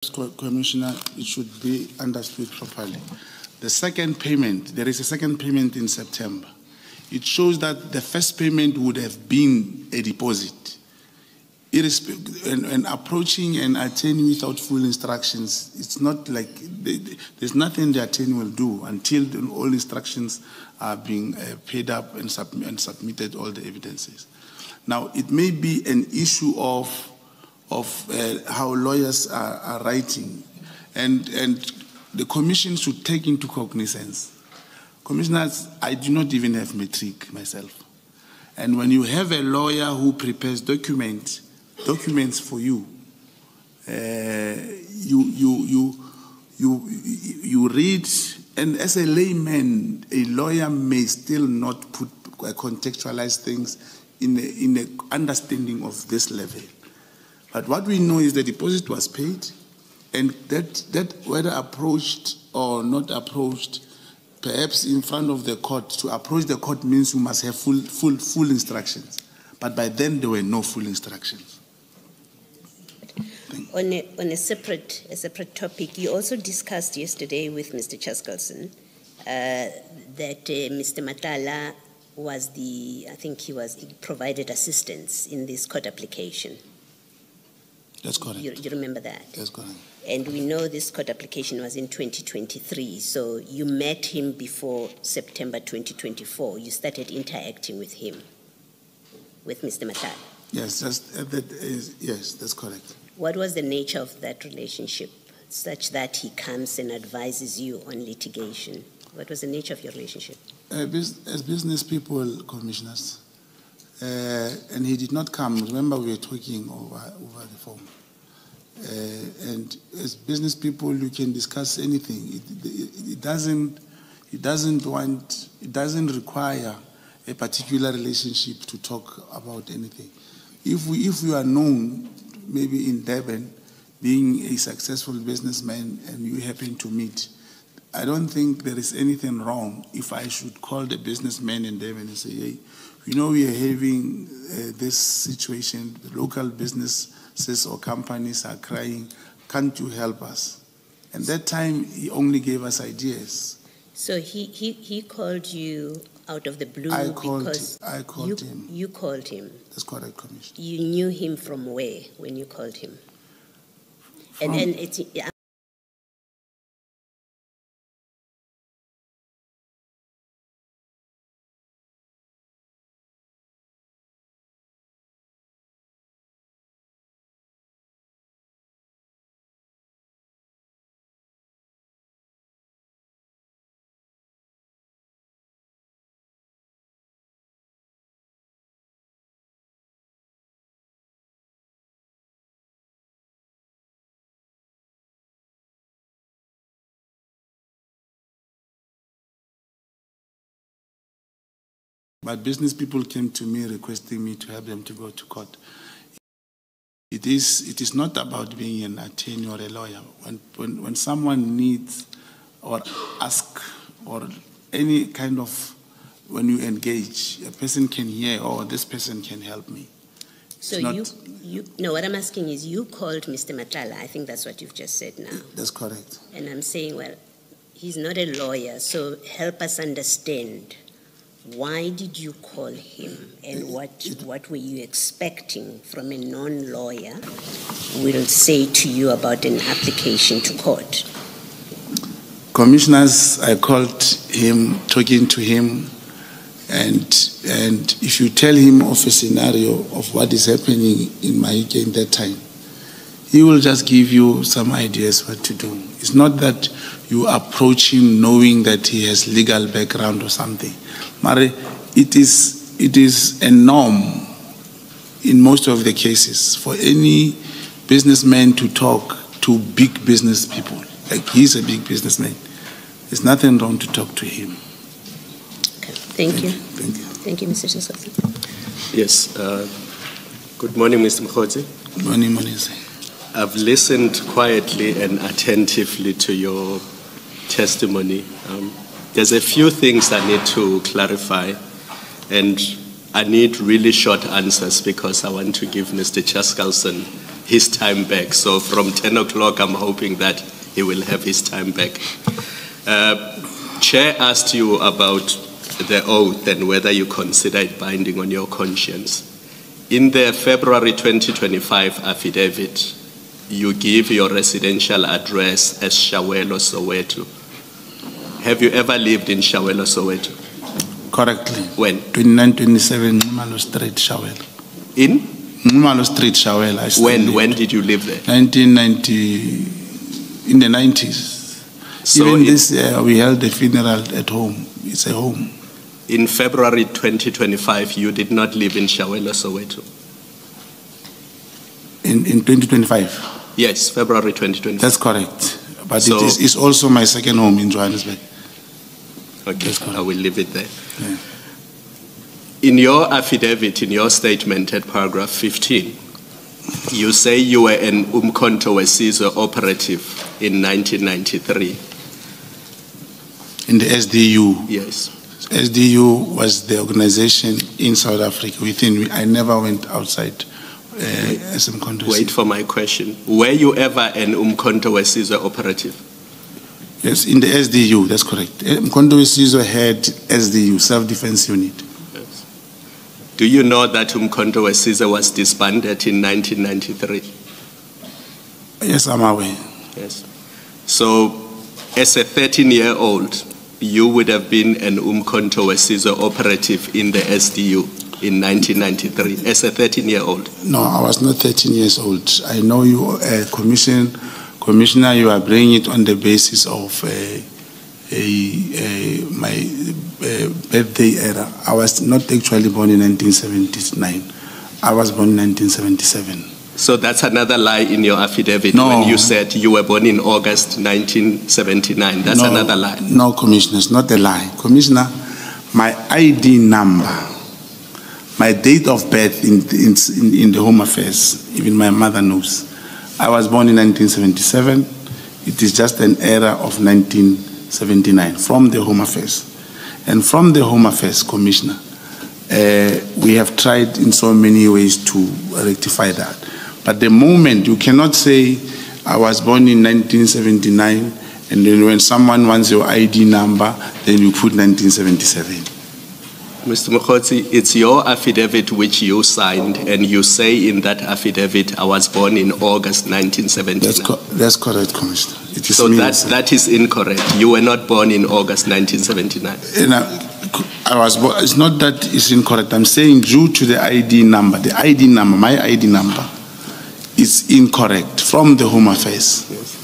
Commissioner, it should be understood properly. The second payment, there is a second payment in September. It shows that the first payment would have been a deposit. And approaching an attorney without full instructions, it's not like, there's nothing the attorney will do until all instructions are being paid up and submitted all the evidences. Now, it may be an issue of how lawyers are writing, and the commission should take into cognizance. Commissioners, I do not even have matric myself, and when you have a lawyer who prepares documents for you, you read, and as a layman, a lawyer may still not contextualize things in the understanding of this level. But what we know is the deposit was paid, and that whether approached or not approached, perhaps in front of the court, to approach the court means you must have full instructions. But by then there were no full instructions. On a separate topic, you also discussed yesterday with Mr. Chaskalson that Mr. Matala was he provided assistance in this court application. That's correct. You remember that? That's correct. And we know this court application was in 2023, so you met him before September 2024. You started interacting with him, with Mr. Matala. Yes, yes, that's correct. What was the nature of that relationship, such that he comes and advises you on litigation? What was the nature of your relationship? As business people, commissioners, and he did not come. Remember, we were talking over the phone. And as business people, you can discuss anything. It doesn't require a particular relationship to talk about anything. If we are known, maybe in Durban, being a successful businessman, and you happen to meet, I don't think there is anything wrong if I should call the businessman in Durban and say, hey, we know we are having this situation, the local businesses or companies are crying, can't you help us? And that time, he only gave us ideas. So he called you out of the blue I called him. You called him? That's correct, Commissioner. You knew him from where when you called him? And it's... But business people came to me requesting me to help them to go to court. It is not about being an attorney or a lawyer. When someone needs or ask or any kind of, when you engage, a person can hear, oh, this person can help me. So no, what I'm asking is, you called Mr. Matala. I think that's what you've just said now. That's correct. And I'm saying, well, he's not a lawyer, so help us understand. Why did you call him, and what were you expecting from a non-lawyer who will say to you about an application to court? Commissioners, I called him, talking to him, and if you tell him of a scenario of what is happening in Mahike in that time, he will just give you some ideas what to do. It's not that you approach him knowing that he has legal background or something. Mari, it is a norm in most of the cases for any businessman to talk to big business people. Like, he's a big businessman. There's nothing wrong to talk to him. Okay. Thank you. Thank you. Thank you, Mr. Chaskalson. Yes. Good morning, Mr. Mogotsi. Good morning, Monize. I've listened quietly and attentively to your testimony. There's a few things I need to clarify, and I need really short answers because I want to give Mr. Chaskalson his time back. So from 10 o'clock, I'm hoping that he will have his time back. Chair asked you about the oath and whether you consider it binding on your conscience. In the February 2025 affidavit, you give your residential address as Shawelo, Soweto. Have you ever lived in Shawelo, Soweto? Correctly. When? 2927 Ngumalo Street, Shawelo. In? Ngumalo Street, Shawelo. When did you live there? 1990, in the 90s. So even this year, we held a funeral at home. It's a home. In February 2025, you did not live in Shawelo, Soweto? In 2025? Yes, February 2025. That's correct. But So- it's also my second home in Johannesburg. Okay, correct. I will leave it there. Yeah. In your affidavit, in your statement at paragraph 15, you say you were an uMkhonto weSizwe operative in 1993. In the SDU. Yes. SDU was the organization in South Africa within. I never went outside as a uMkhonto Wait weSizwe. for my question. Were you ever an uMkhonto weSizwe operative? Yes, in the SDU, that's correct. uMkhonto weSizwe had SDU, Self-Defense Unit. Yes. Do you know that uMkhonto weSizwe was disbanded in 1993? Yes, I'm aware. Yes. So, as a 13-year-old, you would have been an uMkhonto weSizwe operative in the SDU in 1993, as a 13-year-old. No, I was not 13 years old. I know you, Commissioner, you are bringing it on the basis of my birthday era. I was not actually born in 1979. I was born in 1977. So that's another lie in your affidavit No. when you said you were born in August 1979. That's No, another lie. No, Commissioner, it's not a lie. Commissioner, my ID number, my date of birth in the Home Affairs, even my mother knows. I was born in 1977. It is just an era of 1979 from the Home Affairs. And from the Home Affairs, Commissioner, we have tried in so many ways to rectify that. But the moment, you cannot say, I was born in 1979, and then when someone wants your ID number, then you put 1977. Mr. Mogotsi, it's your affidavit which you signed, and you say in that affidavit, I was born in August 1979. That's correct, Commissioner. It is So me that is incorrect. You were not born in August 1979. and I was born, it's not that it's incorrect. I'm saying due to the ID number, my ID number is incorrect from the Home Affairs. Yes.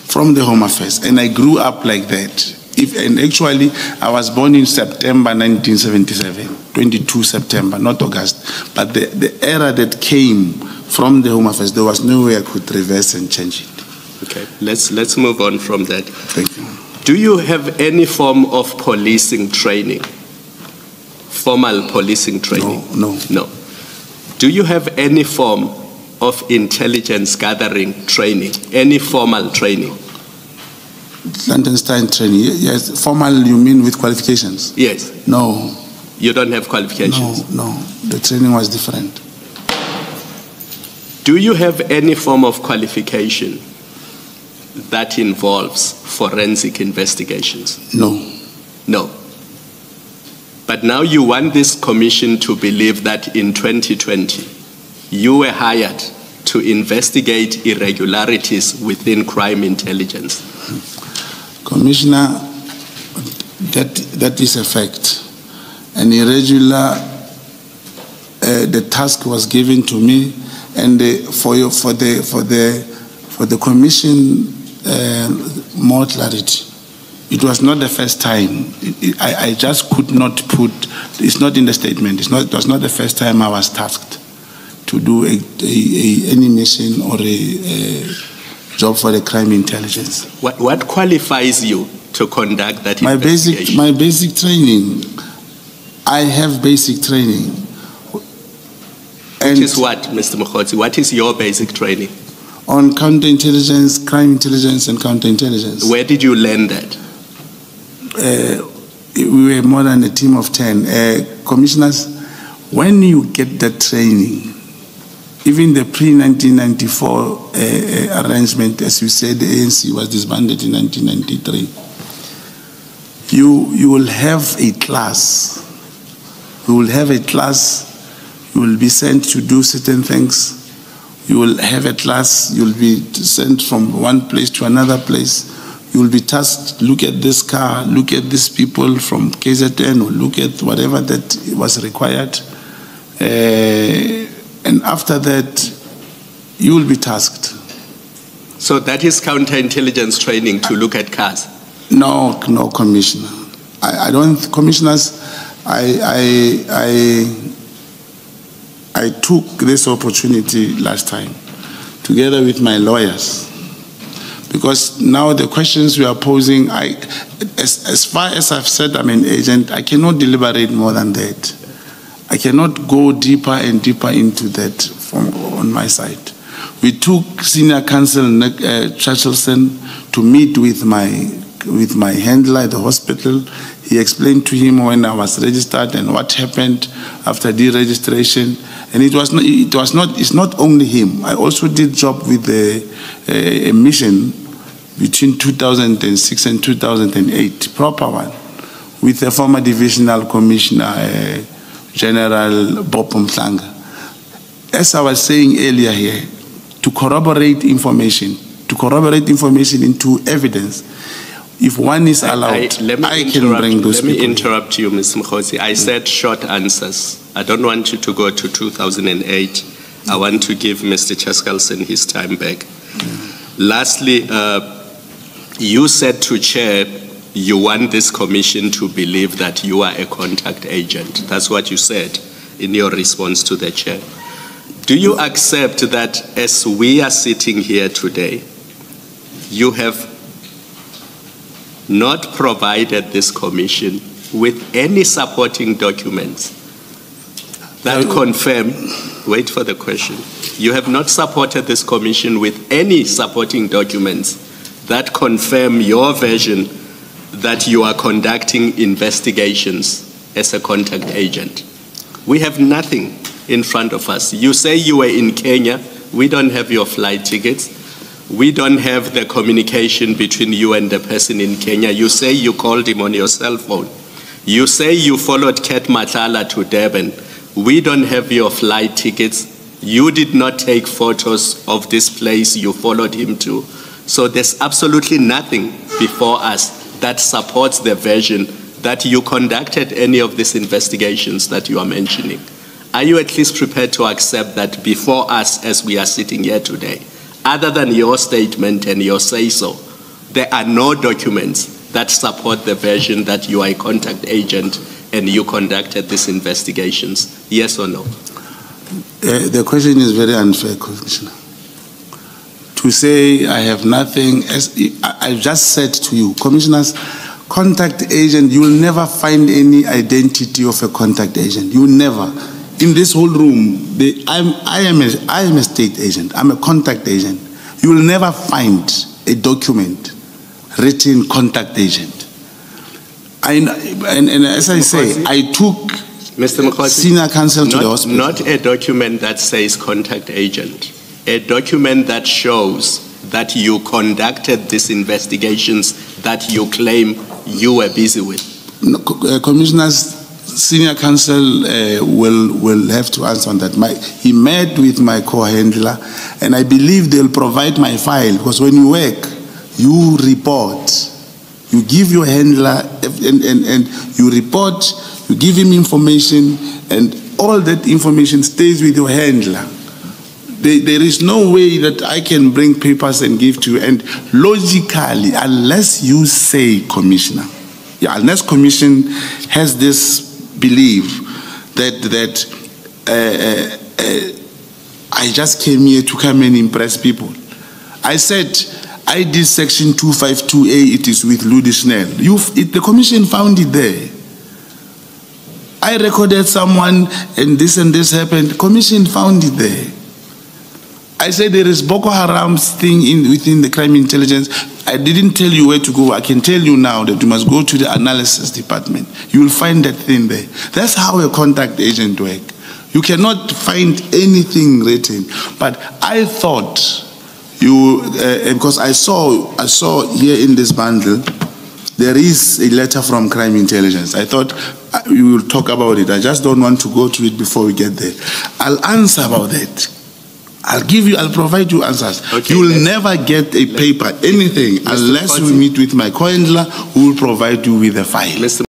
From the Home Affairs. And I grew up like that. And actually, I was born in September 1977, 22 September, not August. But the era that came from the Home Affairs, there was no way I could reverse and change it. Okay, let's move on from that. Thank you. Do you have any form of policing training? Formal policing training? No. No. Do you have any form of intelligence gathering training? Any formal training? Clandestine training, yes. Formal, you mean with qualifications? Yes. No. You don't have qualifications? No. The training was different. Do you have any form of qualification that involves forensic investigations? No. No. But now you want this commission to believe that in 2020, you were hired to investigate irregularities within crime intelligence. Commissioner, that is a fact. An irregular, the task was given to me, and for the commission, more clarity. It was not the first time. I just could not put. It's not in the statement. It was not the first time I was tasked to do any mission or a job for the crime intelligence. What qualifies you to conduct that investigation? My basic training. I have basic training. Which is what, Mr. Mogotsi? What is your basic training? On counterintelligence, crime intelligence, and counterintelligence. Where did you learn that? We were more than a team of 10. Commissioners, when you get that training, even the pre-1994 arrangement, as you said, the ANC was disbanded in 1993, you will have a class. You will have a class, you will be sent to do certain things. You will have a class, you will be sent from one place to another place. You will be tasked, look at this car, look at these people from KZN, or look at whatever that was required. And after that, you will be tasked. So that is counterintelligence training, to look at cars? No, Commissioner. I don't, Commissioners, I took this opportunity last time, together with my lawyers, because now the questions we are posing, as far as I've said I'm an agent, I cannot deliberate more than that. I cannot go deeper and deeper into that on my side. We took Senior Counsel Churchillson to meet with my handler at the hospital. He explained to him when I was registered and what happened after deregistration. And it's not only him. I also did job with a mission between 2006 and 2008, proper one, with the former Divisional Commissioner, General Bob Mhlanga. As I was saying earlier here, to corroborate information into evidence. If one is allowed, I can bring those people. Let me interrupt you, Mr. Mogotsi. I said short answers. I don't want you to go to 2008. I want to give Mr. Chaskalson his time back. Lastly, you said to Chair, you want this commission to believe that you are a contact agent. That's what you said in your response to the Chair. Do you accept that as we are sitting here today, you have not provided this commission with any supporting documents that confirm, wait for the question, you have not supported this commission with any supporting documents that confirm your version that you are conducting investigations as a contact agent? We have nothing in front of us. You say you were in Kenya. We don't have your flight tickets. We don't have the communication between you and the person in Kenya. You say you called him on your cell phone. You say you followed Ket Matala to Durban. We don't have your flight tickets. You did not take photos of this place you followed him to. So there's absolutely nothing before us that supports the version that you conducted any of these investigations that you are mentioning. Are you at least prepared to accept that before us as we are sitting here today, other than your statement and your say-so, there are no documents that support the version that you are a contact agent and you conducted these investigations? Yes or no? The question is very unfair, Commissioner. To say I have nothing, as I just said to you, Commissioners, contact agent, you will never find any identity of a contact agent. You will never. In this whole room, I am a state agent. I'm a contact agent. You will never find a document written contact agent. And as I say, I took Mr. Mogotsi, Senior Counsel to the hospital. Not a document that says contact agent. A document that shows that you conducted these investigations that you claim you were busy with. No, Commissioners, Senior Counsel will have to answer on that. He met with my co-handler, and I believe they'll provide my file, because when you work, you report. You give your handler, and you report, you give him information, and all that information stays with your handler. There is no way that I can bring papers and give to you, and logically, unless you say, Commissioner, unless Commission has this belief that I just came here to come and impress people. I said, I did section 252A, it is with Ludi Schnell. The Commission found it there. I recorded someone and this happened. The Commission found it there. I said there is Boko Haram's thing within the crime intelligence. I didn't tell you where to go. I can tell you now that you must go to the analysis department. You will find that thing there. That's how a contact agent works. You cannot find anything written. But I thought you, because I saw here in this bundle, there is a letter from crime intelligence. I thought we will talk about it. I just don't want to go to it before we get there. I'll answer about that. I'll provide you answers. Okay, you will never get a paper, anything, unless you meet with my co-handler who will provide you with a file.